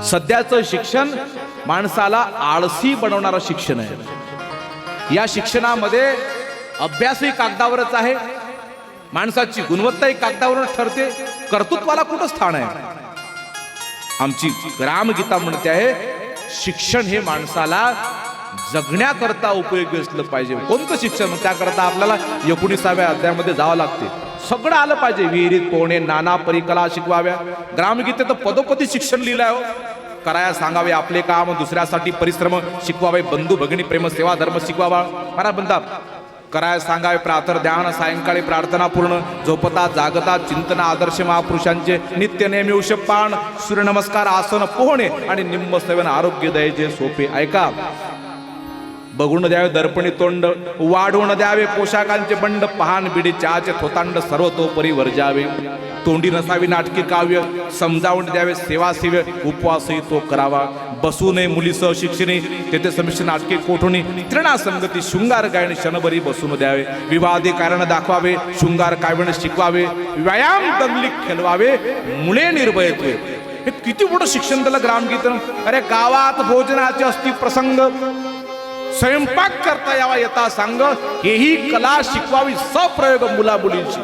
सध्याचं शिक्षण माणसाला आळसी बनवणारं शिक्षण आहे। या शिक्षणामध्ये अभ्यासही कागदावरच आहे, माणसाची गुणवत्ताही कागदावरच ठरते, कर्तृत्वाला कुठं स्थान आहे। आमची ग्रामगीता म्हणते आहे, शिक्षण हे माणसाला जगण्याकरता उपयोगी असलं पाहिजे। कोणतं शिक्षण? त्याकरता आपल्याला 19व्या अध्यायामध्ये जावं लागते। सगळं आलं पाहिजे, विहिरीत पोहणे, नाना परिकला शिकवाव्या। ग्रामगीतेत पदोपदी शिक्षण लिहिलंय हो। कराया सांगावे आपले काम, दुसऱ्यासाठी परिश्रम शिकवावे, बंधू भगिनी प्रेम सेवा धर्म शिकवावा। महाराज म्हणतात, कराया सांगावे प्रातः ध्यान, सायंकाळी प्रार्थना पूर्ण, झोपता जागता चिंतन आदर्श महापुरुषांचे, नित्य नेहमी उशपान, सूर्यनमस्कार आसन पोहणे आणि निम्म सेवन आरोग्य दयेचे सोपे। ऐका, बघून द्यावे दर्पणी तोंड, वाढवून द्यावे पोशाखांचे बंड, पहान बिडी चहाचे थोतांड सर्वतोपरी वर्जावे। तोंडी नसावी नाटकी काव्य, समजावून द्यावे सेवा सेव्य, उपवासही तो करावा। बसू नये मुलीसह शिक्षणे, तेथे समिष्ट नाटके कोठुनी, त्रिणा संगती शृंगार गायन क्षणभरी बसून द्यावे। विवादी कारण दाखवावे, शृंगार काव्यण शिकवावे, व्यायाम दंगली खेळवावे, मुळे निर्भयत्वे। हे किती मोठं शिक्षण त्याला ग्रामगीतन। अरे गावात भोजनाचे असती प्रसंग, स्वयंपाक करता यावा येता सांग, हेही कला शिकवावी सप्रयोग मुला मुलींची।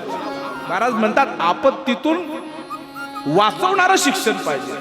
महाराज म्हणतात, आपत्तीतून वाचवणारं शिक्षण पाहिजे।